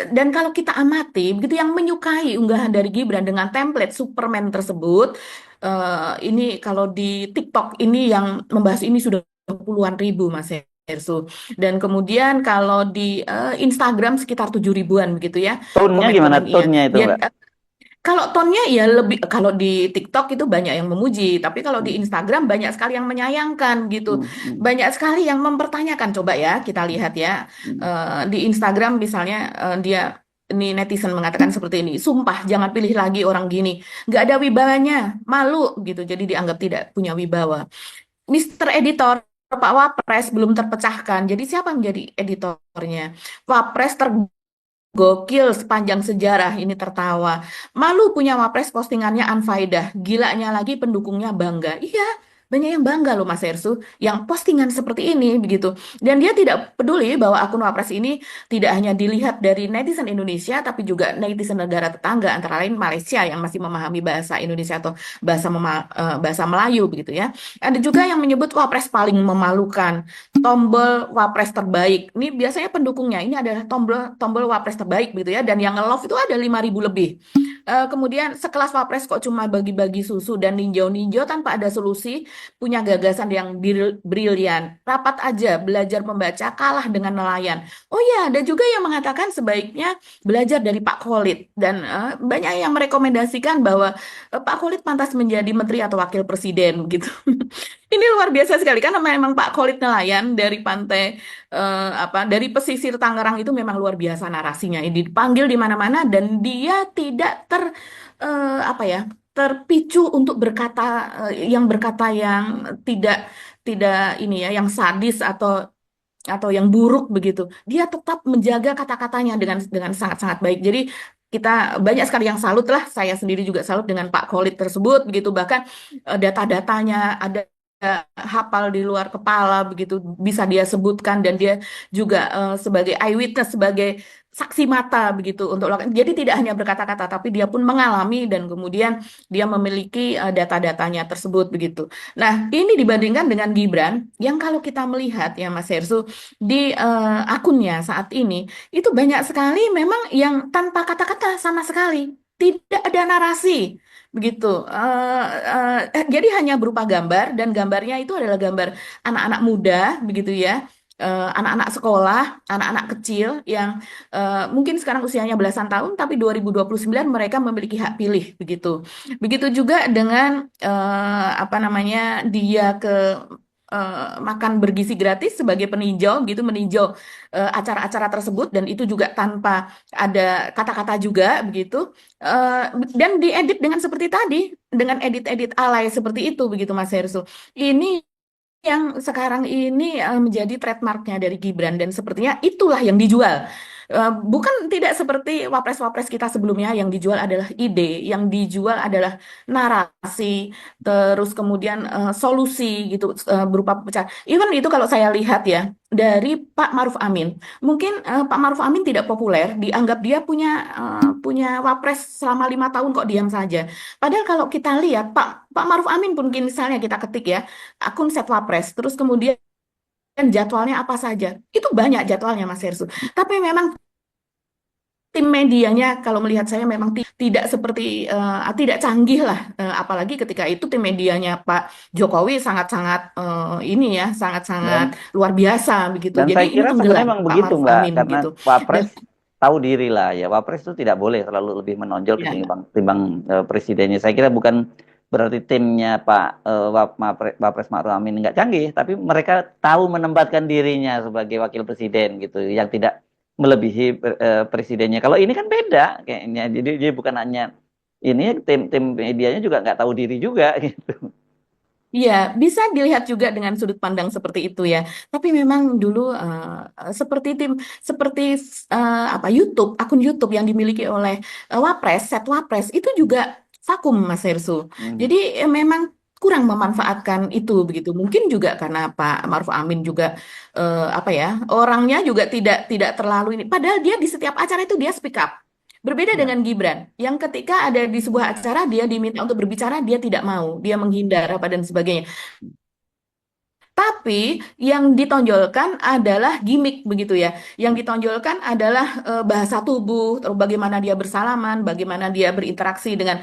Dan kalau kita amati begitu yang menyukai unggahan dari Gibran dengan template Superman tersebut, ini kalau di TikTok ini yang membahas ini sudah puluhan ribu Mas Hersu. Dan kemudian kalau di Instagram sekitar 7 ribuan begitu ya Tone-nya gimana? komen-komennya. Tone-nya itu, Dia Mbak. kalau tonnya ya lebih, kalau di TikTok itu banyak yang memuji, tapi kalau di Hmm, Instagram banyak sekali yang menyayangkan gitu. hmm, hmm, Banyak sekali yang mempertanyakan. Coba ya kita lihat ya. hmm. Di Instagram misalnya dia ini netizen mengatakan seperti ini, sumpah jangan pilih lagi orang gini, nggak ada wibawanya, malu gitu, jadi dianggap tidak punya wibawa. Mister Editor, Pak Wapres belum terpecahkan, jadi siapa yang menjadi editornya? Wapres gokil sepanjang sejarah ini tertawa. Malu punya wapres postingannya unfaedah. Gilanya lagi pendukungnya bangga. Iya, banyak yang bangga loh Mas Ersu. Yang postingan seperti ini begitu. Dan dia tidak peduli bahwa akun wapres ini tidak hanya dilihat dari netizen Indonesia, tapi juga netizen negara tetangga, antara lain Malaysia yang masih memahami bahasa Indonesia atau bahasa Melayu begitu ya. Ada juga yang menyebut wapres paling memalukan, tombol wapres terbaik. Ini biasanya pendukungnya ini adalah tombol tombol wapres terbaik gitu ya, dan yang nge-love itu ada 5.000 lebih. Kemudian sekelas wapres kok cuma bagi-bagi susu dan ninjau-ninjau tanpa ada solusi, punya gagasan yang brilian. Rapat aja belajar membaca, kalah dengan nelayan. Oh ya, ada juga yang mengatakan sebaiknya belajar dari Pak Khalid, dan banyak yang merekomendasikan bahwa Pak Khalid pantas menjadi menteri atau wakil presiden gitu. Ini luar biasa sekali karena memang Pak Khalid nelayan dari pantai dari pesisir Tangerang itu memang luar biasa narasinya. Dipanggil di mana-mana dan dia tidak apa ya, terpicu untuk berkata yang tidak tidak ini ya, yang sadis atau yang buruk begitu. Dia tetap menjaga kata-katanya dengan sangat-sangat baik. Jadi kita banyak sekali yang salut lah. Saya sendiri juga salut dengan Pak Khalid tersebut begitu. Bahkan data-datanya ada hafal di luar kepala begitu bisa dia sebutkan, dan dia juga sebagai eyewitness, sebagai saksi mata begitu untuk jadi tidak hanya berkata-kata tapi dia pun mengalami dan kemudian dia memiliki data-datanya tersebut begitu. Nah, ini dibandingkan dengan Gibran yang kalau kita melihat ya Mas Hersu di akunnya saat ini itu banyak sekali memang yang tanpa kata-kata sama sekali, tidak ada narasi begitu. Jadi hanya berupa gambar dan gambarnya itu adalah gambar anak-anak muda begitu ya. Anak-anak sekolah, anak-anak kecil yang mungkin sekarang usianya belasan tahun, tapi 2029 mereka memiliki hak pilih begitu. Begitu juga dengan apa namanya dia ke makan bergizi gratis sebagai peninjau gitu, meninjau acara-acara tersebut, dan itu juga tanpa ada kata-kata juga begitu. Eh, dan diedit dengan seperti tadi, dengan edit-edit alay seperti itu begitu Mas Hersul. Ini yang sekarang ini menjadi trademarknya dari Gibran, dan sepertinya itulah yang dijual. Bukan tidak seperti wapres-wapres kita sebelumnya, yang dijual adalah ide, yang dijual adalah narasi, terus kemudian solusi gitu, berupa pemecahan. Even itu kalau saya lihat ya dari Pak Maruf Amin, mungkin Pak Maruf Amin tidak populer, dianggap dia punya wapres selama 5 tahun kok diam saja. Padahal kalau kita lihat Pak Maruf Amin pun mungkin misalnya kita ketik ya akun set wapres, terus kemudian jadwalnya apa saja, itu banyak jadwalnya Mas Hersu. Tapi memang tim medianya kalau melihat saya memang tidak seperti tidak canggih lah. Apalagi ketika itu tim medianya Pak Jokowi sangat-sangat ini ya, sangat-sangat Dan luar biasa begitu. dan Jadi saya ini kira sebenarnya tenggelam memang Pak begitu, Maruf Mbak, Amin karena begitu. Dan Wapres tahu diri lah ya. Wapres itu tidak boleh terlalu lebih menonjol ya, ketimbang timbang, presidennya. Saya kira bukan berarti timnya Pak Wapres Ma'ruf Amin nggak canggih, tapi mereka tahu menempatkan dirinya sebagai wakil presiden gitu, yang tidak melebihi presidennya. Kalau ini kan beda kayaknya. Jadi bukan hanya ini, tim medianya juga nggak tahu diri juga gitu. Iya, bisa dilihat juga dengan sudut pandang seperti itu ya. Tapi memang dulu seperti seperti apa YouTube, akun YouTube yang dimiliki oleh Wapres, Set Wapres itu juga vakum Mas Hersu. Hmm. Jadi memang kurang memanfaatkan itu begitu. Mungkin juga karena Pak Maruf Amin juga apa ya, orangnya juga tidak terlalu ini. Padahal dia di setiap acara itu dia speak up. Berbeda Ya. dengan Gibran, yang ketika ada di sebuah acara dia diminta untuk berbicara, dia tidak mau, dia menghindar apa dan sebagainya. Tapi yang ditonjolkan adalah gimmick begitu ya. Yang ditonjolkan adalah bahasa tubuh, terus bagaimana dia bersalaman, bagaimana dia berinteraksi dengan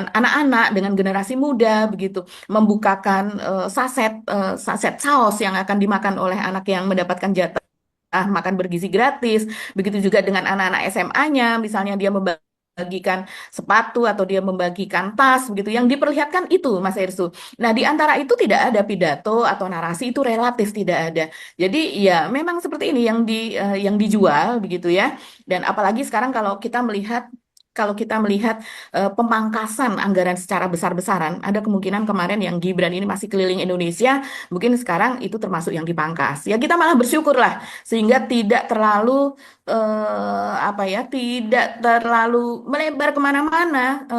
anak-anak, dengan generasi muda begitu, membukakan saset saus yang akan dimakan oleh anak yang mendapatkan jatah makan bergizi gratis. Begitu juga dengan anak-anak SMA-nya, misalnya dia membagikan sepatu atau dia membagikan tas begitu. Yang diperlihatkan itu Mas Ersu. Nah, di antara itu tidak ada pidato atau narasi, itu relatif tidak ada. Jadi ya memang seperti ini yang dijual begitu ya. Dan apalagi sekarang kalau kita melihat pemangkasan anggaran secara besar-besaran, ada kemungkinan kemarin yang Gibran ini masih keliling Indonesia, mungkin sekarang itu termasuk yang dipangkas. Ya kita malah bersyukur lah, sehingga tidak terlalu apa ya, tidak terlalu melebar kemana-mana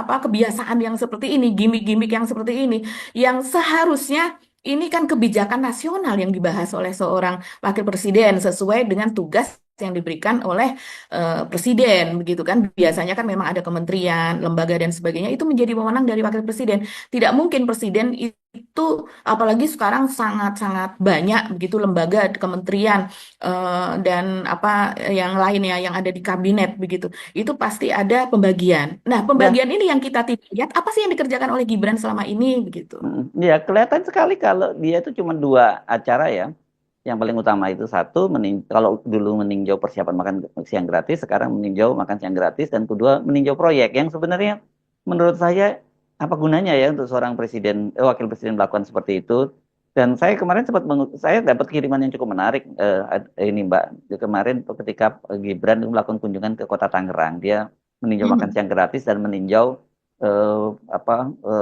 apa kebiasaan yang seperti ini, gimmick-gimmick yang seperti ini, yang seharusnya ini kan kebijakan nasional yang dibahas oleh seorang wakil presiden sesuai dengan tugas yang diberikan oleh presiden begitu kan. Biasanya kan memang ada kementerian, lembaga dan sebagainya itu menjadi wewenang dari wakil presiden. Tidak mungkin presiden itu apalagi sekarang sangat-sangat banyak begitu lembaga, kementerian dan apa yang lainnya yang ada di kabinet begitu. Itu pasti ada pembagian. Nah, Ya, pembagian ini yang kita tidak lihat apa sih yang dikerjakan oleh Gibran selama ini begitu. ya kelihatan sekali kalau dia itu cuma dua acara ya. Yang paling utama itu satu, kalau dulu meninjau persiapan makan siang gratis, sekarang meninjau makan siang gratis, dan kedua meninjau proyek yang sebenarnya menurut saya apa gunanya ya untuk seorang presiden, wakil presiden melakukan seperti itu. Dan saya kemarin saya dapat kiriman yang cukup menarik ini Mbak. Kemarin ketika Gibran melakukan kunjungan ke kota Tangerang, dia meninjau makan Mhm. siang gratis dan meninjau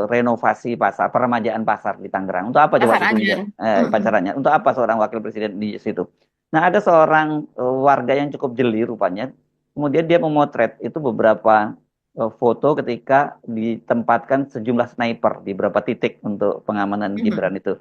renovasi pasar, peremajaan pasar di Tangerang. Untuk apa coba Pasar ditunjuk Anyar. Mhm. pacarannya? Untuk apa seorang wakil presiden di situ? Nah, ada seorang warga yang cukup jeli rupanya. Kemudian dia memotret itu beberapa foto ketika ditempatkan sejumlah sniper di beberapa titik untuk pengamanan Gibran Mhm. itu.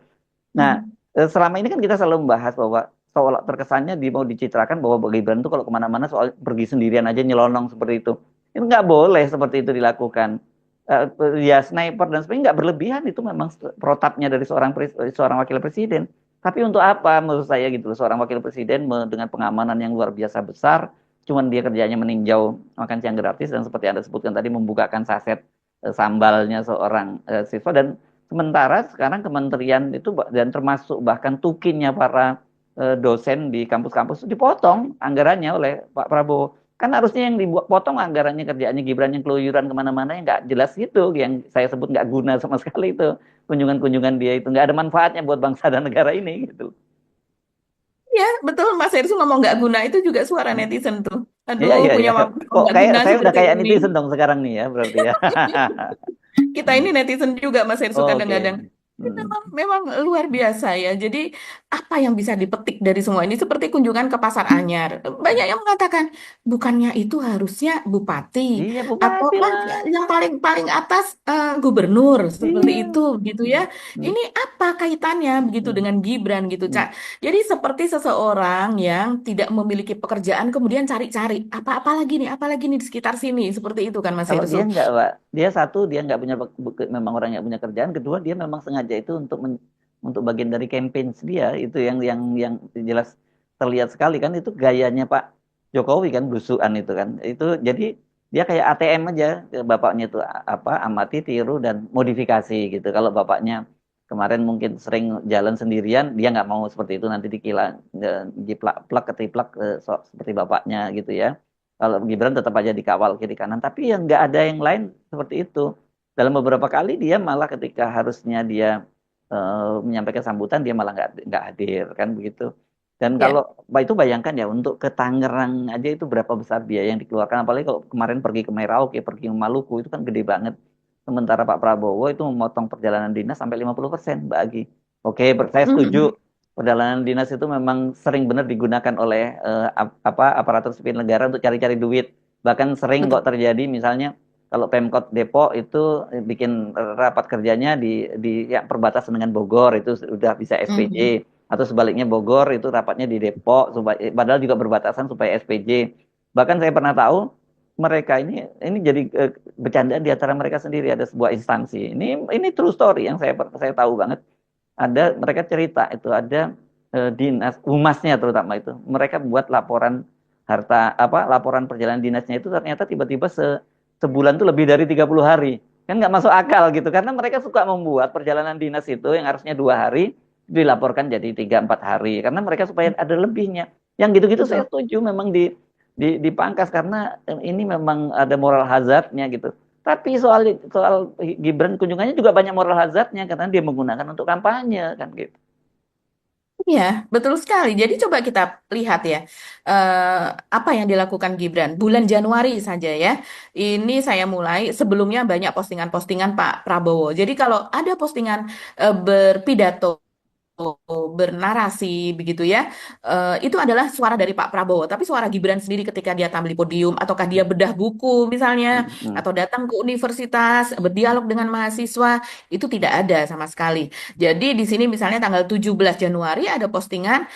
Nah, Mhm. selama ini kan kita selalu membahas bahwa seolah terkesannya mau dicitrakan bahwa Gibran itu kalau kemana-mana soal pergi sendirian aja nyelonong seperti itu. Itu nggak boleh seperti itu dilakukan. Eh, ya sniper dan sebagainya nggak berlebihan, itu memang protapnya dari seorang wakil presiden. Tapi untuk apa menurut saya gitu loh, seorang wakil presiden dengan pengamanan yang luar biasa besar, cuman dia kerjanya meninjau makan siang gratis dan seperti Anda sebutkan tadi membukakan saset sambalnya seorang siswa, dan sementara sekarang kementerian itu dan termasuk bahkan tukinnya para dosen di kampus-kampus dipotong anggarannya oleh Pak Prabowo. Kan harusnya yang dipotong anggarannya kerjaannya Gibran yang keluyuran kemana-mana yang nggak jelas itu, yang saya sebut nggak guna sama sekali itu. Kunjungan-kunjungan dia itu nggak ada manfaatnya buat bangsa dan negara ini gitu. Ya, betul Mas Heru ngomong nggak guna itu juga suara netizen tuh. Iya, Aduh, iya, iya. punya waktu Kok nggak kayak guna saya udah seperti kayak ini. netizen dong sekarang nih ya berarti ya. Kita ini netizen juga Mas Heru Oke. kadang-kadang. Ini Hmm. memang luar biasa ya. Jadi apa yang bisa dipetik dari semua ini seperti kunjungan ke Pasar Anyar. Banyak yang mengatakan bukannya itu harusnya bupati Iya, atau bupati kan lah. yang paling paling atas gubernur seperti Iya. itu gitu ya. Hmm. Ini apa kaitannya begitu Hmm. dengan Gibran gitu, Hmm. Cak? Jadi seperti seseorang yang tidak memiliki pekerjaan kemudian cari-cari apa-apa lagi nih, apa lagi nih di sekitar sini seperti itu kan Mas Kalau Heru. dia enggak, Pak. Dia satu, dia enggak punya memang orang yang punya kerjaan. Kedua, dia memang sengaja itu untuk bagian dari campaign dia, itu yang jelas terlihat sekali kan, itu gayanya Pak Jokowi kan, blusukan itu kan. Itu jadi dia kayak ATM aja, bapaknya itu apa, amati, tiru dan modifikasi gitu. Kalau bapaknya kemarin mungkin sering jalan sendirian, dia nggak mau seperti itu, nanti jiplak ketiplak seperti bapaknya gitu ya. Kalau Gibran tetap aja dikawal kiri kanan, tapi yang nggak ada yang lain seperti itu. Dalam beberapa kali dia malah ketika harusnya dia menyampaikan sambutan, dia malah nggak hadir kan begitu. Dan Ya. kalau itu bayangkan ya, untuk ke Tangerang aja itu berapa besar biaya yang dikeluarkan, apalagi kalau kemarin pergi ke Merauke, pergi ke Maluku, itu kan gede banget. Sementara Pak Prabowo itu memotong perjalanan dinas sampai 50%, Mbak Agi. Oke, saya Mhm. setuju. Perjalanan dinas itu memang sering benar digunakan oleh aparatur sipil negara untuk cari-cari duit. Bahkan sering Betul. kok terjadi misalnya kalau Pemkot Depok itu bikin rapat kerjanya di ya, perbatasan dengan Bogor itu sudah bisa Mhm. SPJ, atau sebaliknya Bogor itu rapatnya di Depok supaya padahal juga berbatasan supaya SPJ. Bahkan saya pernah tahu mereka ini jadi bercandaan di antara mereka sendiri, ada sebuah instansi. Ini true story yang saya tahu banget. Ada mereka cerita itu ada dinas humasnya terutama itu. Mereka buat laporan laporan perjalanan dinasnya itu ternyata tiba-tiba sebulan tuh lebih dari 30 hari. Kan nggak masuk akal gitu karena mereka suka membuat perjalanan dinas itu yang harusnya 2 hari dilaporkan jadi 3-4 hari karena mereka supaya ada lebihnya. Yang gitu-gitu saya Betul. setuju memang dipangkas karena ini memang ada moral hazardnya gitu. Tapi soal soal Gibran kunjungannya juga banyak moral hazardnya karena dia menggunakan untuk kampanye kan gitu. Iya, betul sekali. Jadi coba kita lihat ya, eh, apa yang dilakukan Gibran bulan Januari saja ya. Ini saya mulai sebelumnya banyak postingan-postingan Pak Prabowo. Jadi kalau ada postingan berpidato bernarasi begitu ya, itu adalah suara dari Pak Prabowo. Tapi suara Gibran sendiri ketika dia tampil di podium, ataukah dia bedah buku misalnya, Hmm. atau datang ke universitas berdialog dengan mahasiswa, itu tidak ada sama sekali. Jadi di sini misalnya tanggal 17 Januari ada postingan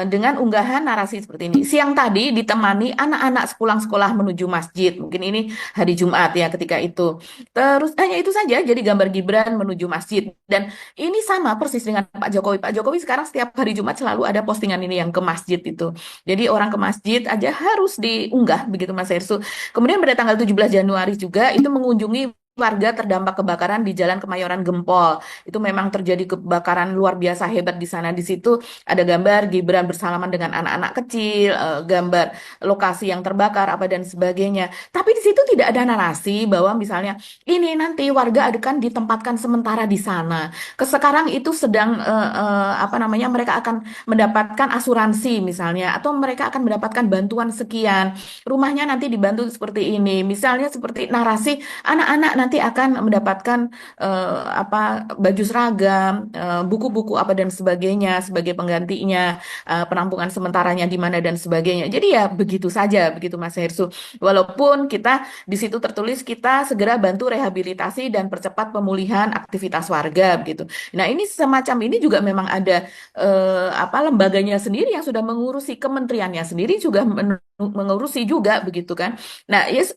dengan unggahan narasi seperti ini. Siang tadi ditemani anak-anak sepulang sekolah menuju masjid. Mungkin ini hari Jumat ya ketika itu. Terus hanya itu saja, jadi gambar Gibran menuju masjid. Dan ini sama persis dengan Pak Jokowi. Pak Jokowi sekarang setiap hari Jumat selalu ada postingan ini yang ke masjid itu. Jadi orang ke masjid aja harus diunggah begitu Mas Hersu. Kemudian pada tanggal 17 Januari juga itu mengunjungi warga terdampak kebakaran di Jalan Kemayoran Gempol. Itu memang terjadi kebakaran luar biasa hebat di sana. Di situ ada gambar Gibran bersalaman dengan anak-anak kecil, gambar lokasi yang terbakar apa dan sebagainya. Tapi di situ tidak ada narasi bahwa misalnya ini nanti warga akan ditempatkan sementara di sana. Sekarang itu sedang apa namanya, mereka akan mendapatkan asuransi misalnya, atau mereka akan mendapatkan bantuan sekian, rumahnya nanti dibantu seperti ini misalnya, seperti narasi anak-anak nanti akan mendapatkan apa, baju seragam, buku-buku apa dan sebagainya sebagai penggantinya, penampungan sementaranya di mana dan sebagainya. Jadi ya begitu saja begitu Mas Hersu, walaupun kita di situ tertulis kita segera bantu rehabilitasi dan percepat pemulihan aktivitas warga begitu. Nah, ini semacam ini juga memang ada apa, lembaganya sendiri yang sudah mengurusi, kementeriannya sendiri juga mengurusi juga begitu kan. Nah, yes,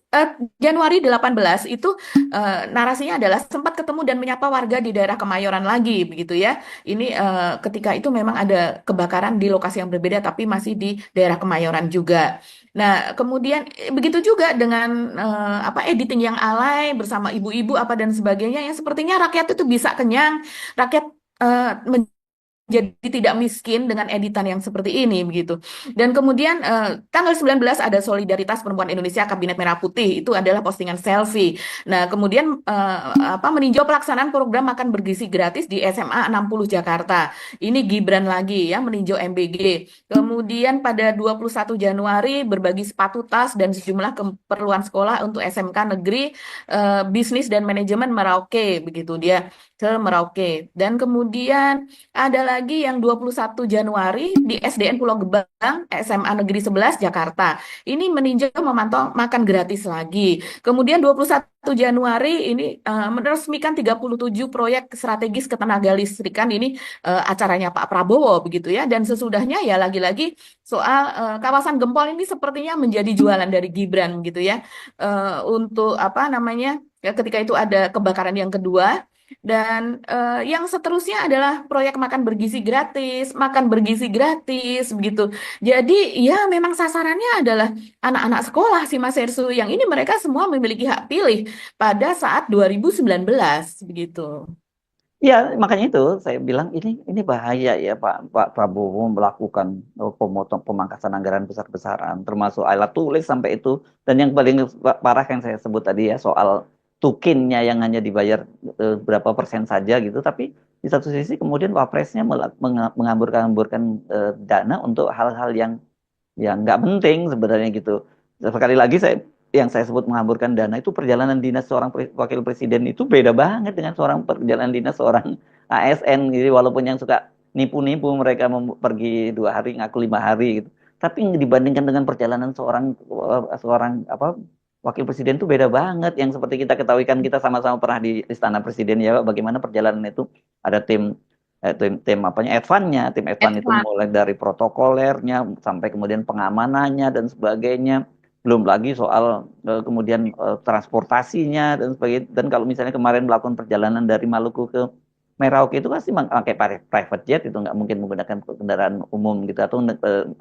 Januari 18 itu narasinya adalah sempat ketemu dan menyapa warga di daerah Kemayoran lagi begitu ya. Ini ketika itu memang ada kebakaran di lokasi yang berbeda tapi masih di daerah Kemayoran juga. Nah, kemudian begitu juga dengan apa, editing yang alay bersama ibu-ibu apa dan sebagainya yang sepertinya rakyat itu bisa kenyang, rakyat jadi tidak miskin dengan editan yang seperti ini begitu. Dan kemudian tanggal 19 ada Solidaritas Perempuan Indonesia Kabinet Merah Putih, itu adalah postingan selfie. Nah, kemudian apa, meninjau pelaksanaan program makan bergizi gratis di SMA 60 Jakarta. Ini Gibran lagi ya, meninjau MBG. Kemudian pada 21 Januari berbagi sepatu, tas dan sejumlah keperluan sekolah untuk SMK negeri bisnis dan manajemen Merauke begitu, dia ke Merauke. Dan kemudian ada lagi yang 21 Januari di SDN Pulau Gebang, SMA Negeri 11 Jakarta. Ini meninjau memantau makan gratis lagi. Kemudian 21 Januari ini meresmikan 37 proyek strategis ketenaga listrikan. Ini acaranya Pak Prabowo begitu ya. Dan sesudahnya ya lagi-lagi soal kawasan Gempol ini sepertinya menjadi jualan dari Gibran gitu ya. Untuk apa namanya? Ya, ketika itu ada kebakaran yang kedua, dan yang seterusnya adalah proyek makan bergizi gratis begitu. Jadi ya memang sasarannya adalah anak-anak sekolah sih Mas Hersu. Yang ini mereka semua memiliki hak pilih pada saat 2019 begitu. Ya, makanya itu saya bilang ini bahaya ya Pak Prabowo melakukan pemangkasan anggaran besar-besaran, termasuk alat tulis sampai itu. Dan yang paling parah yang saya sebut tadi ya soal tukinnya yang hanya dibayar berapa persen saja gitu. Tapi di satu sisi kemudian Wapresnya mengamburkan dana untuk hal-hal yang nggak penting sebenarnya gitu. Sekali lagi yang saya sebut menghamburkan dana itu perjalanan dinas seorang wakil presiden itu beda banget dengan perjalanan dinas seorang ASN. Jadi walaupun yang suka nipu-nipu mereka pergi 2 hari ngaku 5 hari gitu. Tapi dibandingkan dengan perjalanan seorang apa wakil presiden itu beda banget. Yang seperti kita ketahui kan kita sama-sama pernah di Istana Presiden ya, bagaimana perjalanan itu ada tim apanya tim advance itu Advance. mulai dari protokolernya sampai kemudian pengamanannya dan sebagainya, belum lagi soal kemudian transportasinya dan sebagainya. Dan kalau misalnya kemarin melakukan perjalanan dari Maluku ke Merauke itu pasti pakai private jet, itu nggak mungkin menggunakan kendaraan umum gitu atau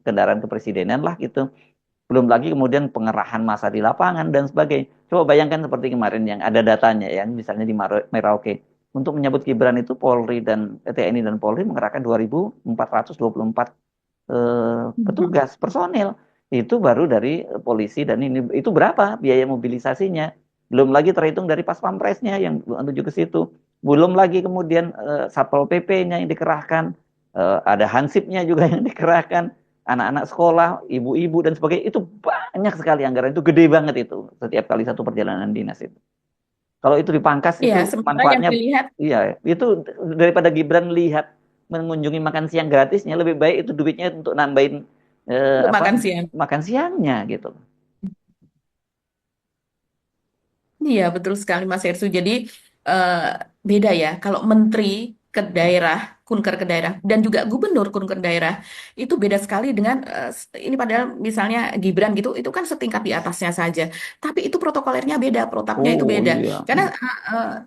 kendaraan kepresidenan lah gitu. Belum lagi kemudian pengerahan massa di lapangan dan sebagainya. Coba bayangkan seperti kemarin yang ada datanya ya, misalnya di Merauke. Untuk menyambut Gibran itu Polri dan TNI dan Polri mengerahkan 2.424 petugas personil. Itu baru dari polisi dan ini itu berapa biaya mobilisasinya? Belum lagi terhitung dari pas pampresnya yang menuju ke situ. Belum lagi kemudian Satpol PP-nya yang dikerahkan, ada Hansipnya juga yang dikerahkan, anak-anak sekolah, ibu-ibu dan sebagainya. Itu banyak sekali anggaran, itu gede banget itu setiap kali satu perjalanan dinas itu. Kalau itu dipangkas Ya, itu sementara yang manfaatnya, dilihat iya, itu daripada Gibran lihat mengunjungi makan siang gratisnya, lebih baik itu duitnya untuk nambahin untuk apa makan siang. makan siangnya gitu. Iya, betul sekali Mas Hersu. Jadi eh, beda ya. Kalau menteri ke daerah, kunker ke daerah, dan juga gubernur kunker daerah, itu beda sekali dengan ini padahal misalnya Gibran gitu, itu kan setingkat di atasnya saja. Tapi itu protokolernya beda, protapnya itu Oh beda. iya. Karena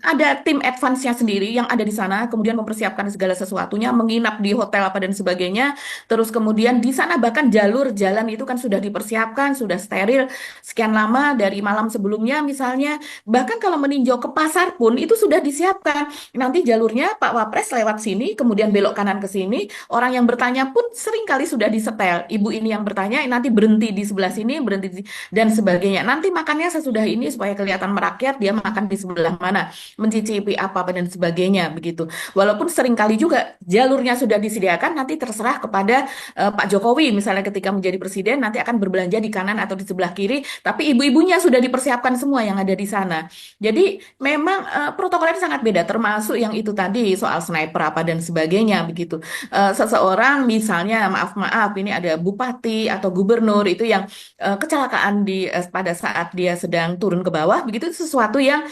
ada tim advance-nya sendiri yang ada di sana, kemudian mempersiapkan segala sesuatunya, menginap di hotel apa dan sebagainya. Terus kemudian di sana bahkan jalur jalan itu kan sudah dipersiapkan, sudah steril sekian lama dari malam sebelumnya misalnya. Bahkan kalau meninjau ke pasar pun itu sudah disiapkan. Nanti jalurnya Pak Wapres lewat sini, kemudian belok kanan ke sini. Orang yang bertanya pun seringkali sudah disetel. Ibu ini yang bertanya nanti berhenti di sebelah sini, dan sebagainya. Nanti makannya sesudah ini supaya kelihatan merakyat, dia makan di sebelah mana, mencicipi apa dan sebagainya begitu. Walaupun seringkali juga jalurnya sudah disediakan, nanti terserah kepada Pak Jokowi misalnya ketika menjadi presiden nanti akan berbelanja di kanan atau di sebelah kiri, tapi ibu-ibunya sudah dipersiapkan semua yang ada di sana. Jadi memang protokolnya sangat beda, termasuk yang itu tadi soal sniper apa dan sebagainya begitu. Seseorang misalnya maaf ini ada bupati atau gubernur itu yang kecelakaan pada saat dia sedang turun ke bawah begitu, itu sesuatu yang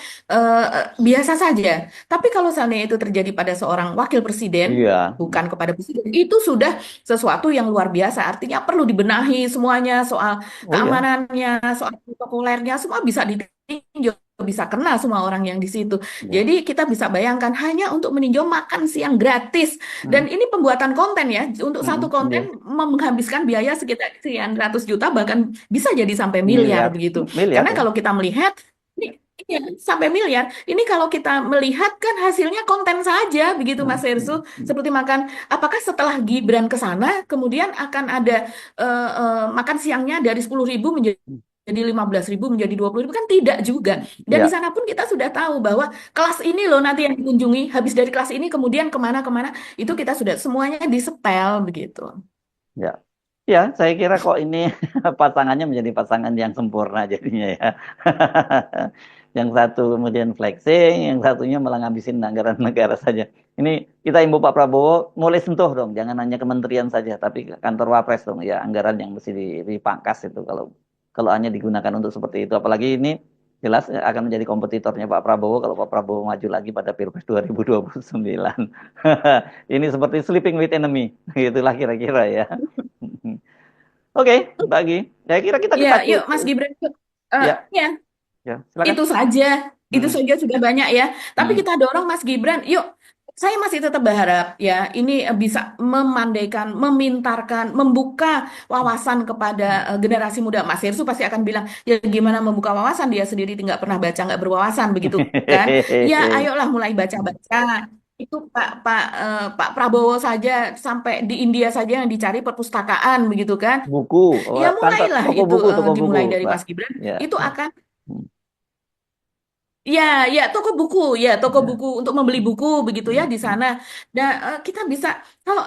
biasa saja. Tapi kalau seandainya itu terjadi pada seorang wakil presiden, Iya. bukan kepada presiden, itu sudah sesuatu yang luar biasa. Artinya perlu dibenahi semuanya, soal Oh iya. keamanannya, soal protokolernya, semua bisa ditinjau, bisa kena semua orang yang di situ. Iya. Jadi kita bisa bayangkan hanya untuk meninjau makan siang gratis. Hmm. Dan ini pembuatan konten ya, untuk satu Iya. konten menghabiskan biaya sekitar sekian ratus juta, bahkan bisa jadi sampai miliar Miliar. begitu. Miliar Karena ya. kalau kita melihat, ini iya, sampai miliar. Ini kalau kita melihat kan hasilnya konten saja begitu Hmm. Mas Hersu. Hmm. Hmm. Seperti makan, apakah setelah Gibran ke sana kemudian akan ada makan siangnya dari 10.000 menjadi 15.000 menjadi 20.000, kan tidak juga. Dan di Iya. sana pun kita sudah tahu bahwa kelas ini loh nanti yang dikunjungi, habis dari kelas ini kemudian kemana-kemana, itu kita sudah semuanya disetel begitu. Ya. Ya, saya kira kok ini pasangannya menjadi pasangan yang sempurna jadinya ya. Yang satu kemudian flexing, yang satunya malah ngabisin anggaran negara saja. Ini kita imbau Pak Prabowo mulai sentuh dong, jangan hanya kementerian saja, tapi ke kantor Wapres dong ya, anggaran yang mesti dipangkas itu kalau kalau hanya digunakan untuk seperti itu. Apalagi ini jelas akan menjadi kompetitornya Pak Prabowo kalau Pak Prabowo maju lagi pada Pilpres 2029. Ini seperti sleeping with enemy, gitulah kira-kira ya. Oke, bagi. Saya kira kita Ya, dipatu. yuk Mas Gibran. Ya, Ya, ya, silakan. itu saja. Itu Hmm, saja sudah banyak ya. Tapi hmm. kita dorong Mas Gibran, yuk. Saya masih tetap berharap ya ini bisa memandaikan, memintarkan, membuka wawasan kepada generasi muda. Mas Hirsu pasti akan bilang, ya gimana membuka wawasan, dia sendiri nggak pernah baca, nggak berwawasan begitu kan? Ya ayolah mulai baca-baca. Itu Pak Prabowo saja sampai di India saja yang dicari perpustakaan begitu kan? Buku, oh, Ya kantor, mulailah itu toko buku, dimulai dari Pak. Mas Gibran. Ya, Itu ya. akan Hmm. Ya, toko Ya. buku untuk membeli buku begitu ya di Hmm. sana. Dan kita bisa kalau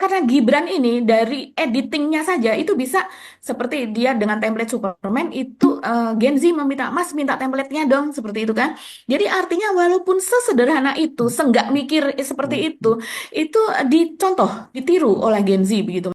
karena Gibran ini dari editingnya saja itu bisa seperti dia dengan template Superman itu Gen Z meminta Mas minta template-nya dong seperti itu kan. Jadi artinya walaupun sesederhana itu, senggak mikir seperti itu dicontoh, ditiru oleh Gen Z begitu.